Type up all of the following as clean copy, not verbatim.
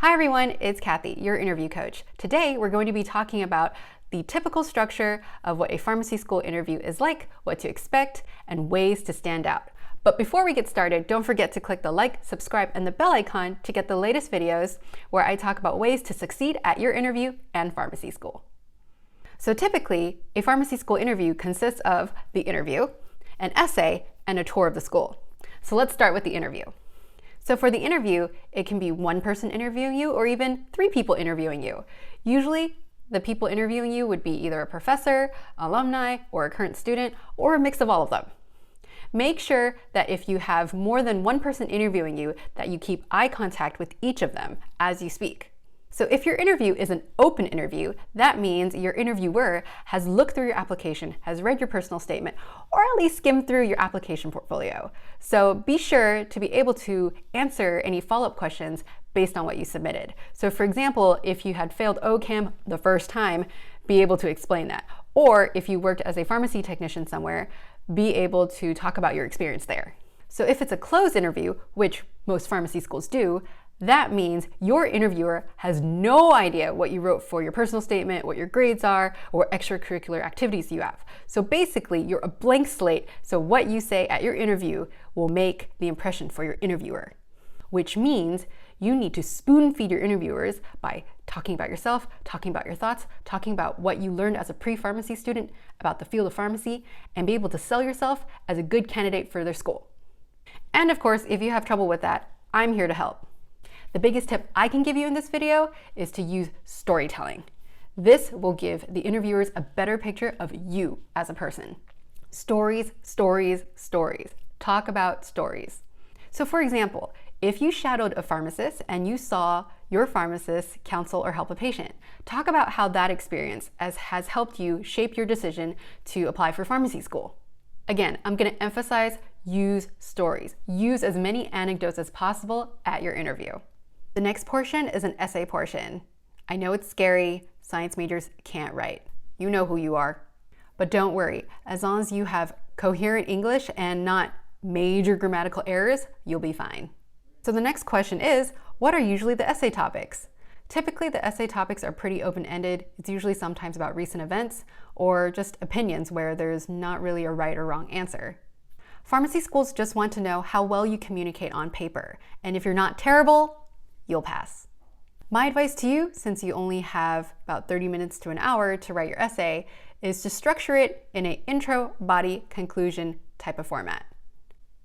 Hi everyone, it's Kathy, your interview coach. Today we're going to be talking about the typical structure of what a pharmacy school interview is like, what to expect, and ways to stand out. But before we get started, don't forget to click the like, subscribe, and the bell icon to get the latest videos where I talk about ways to succeed at your interview and pharmacy school. So typically, a pharmacy school interview consists of the interview, an essay, and a tour of the school. So let's start with the interview. So for the interview, it can be one person interviewing you or even three people interviewing you. Usually, the people interviewing you would be either a professor, alumni, or a current student, or a mix of all of them. Make sure that if you have more than one person interviewing you, that you keep eye contact with each of them as you speak. So if your interview is an open interview, that means your interviewer has looked through your application, has read your personal statement, or at least skimmed through your application portfolio. So be sure to be able to answer any follow-up questions based on what you submitted. So for example, if you had failed OChem the first time, be able to explain that. Or if you worked as a pharmacy technician somewhere, be able to talk about your experience there. So if it's a closed interview, which most pharmacy schools do, that means your interviewer has no idea what you wrote for your personal statement, what your grades are, or what extracurricular activities you have. So basically, you're a blank slate, so what you say at your interview will make the impression for your interviewer. Which means you need to spoon feed your interviewers by talking about yourself, talking about your thoughts, talking about what you learned as a pre-pharmacy student about the field of pharmacy, and be able to sell yourself as a good candidate for their school. And of course, if you have trouble with that, I'm here to help. The biggest tip I can give you in this video is to use storytelling. This will give the interviewers a better picture of you as a person. Stories, stories, stories. Talk about stories. So for example, if you shadowed a pharmacist and you saw your pharmacist counsel or help a patient, talk about how that experience has helped you shape your decision to apply for pharmacy school. Again, I'm going to emphasize use stories. Use as many anecdotes as possible at your interview. The next portion is an essay portion. I know it's scary, science majors can't write. You know who you are. But don't worry, as long as you have coherent English and not major grammatical errors, you'll be fine. So the next question is, what are usually the essay topics? Typically, the essay topics are pretty open-ended. It's usually sometimes about recent events or just opinions where there's not really a right or wrong answer. Pharmacy schools just want to know how well you communicate on paper. And if you're not terrible, you'll pass. My advice to you, since you only have about 30 minutes to an hour to write your essay, is to structure it in an intro, body, conclusion type of format.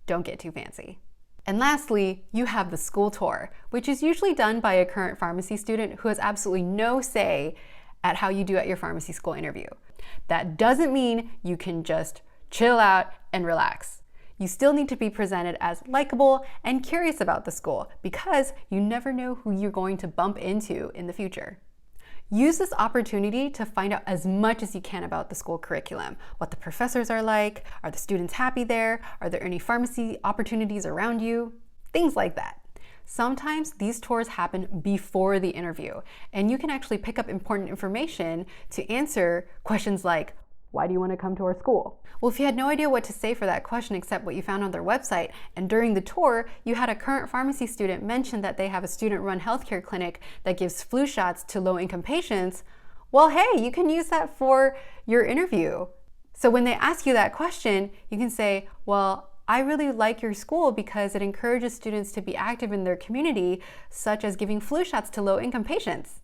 Don't get too fancy. And lastly, you have the school tour, which is usually done by a current pharmacy student who has absolutely no say at how you do at your pharmacy school interview. That doesn't mean you can just chill out and relax. You still need to be presented as likable and curious about the school because you never know who you're going to bump into in the future. Use this opportunity to find out as much as you can about the school curriculum, what the professors are like, are the students happy there, are there any pharmacy opportunities around you, things like that. Sometimes these tours happen before the interview, and you can actually pick up important information to answer questions like, why do you want to come to our school? Well, if you had no idea what to say for that question except what you found on their website, and during the tour, you had a current pharmacy student mention that they have a student-run healthcare clinic that gives flu shots to low-income patients, well, hey, you can use that for your interview. So when they ask you that question, you can say, well, I really like your school because it encourages students to be active in their community, such as giving flu shots to low-income patients.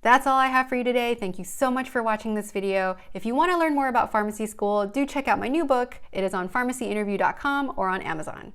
That's all I have for you today. Thank you so much for watching this video. If you want to learn more about pharmacy school, do check out my new book. It is on pharmacyinterview.com or on Amazon.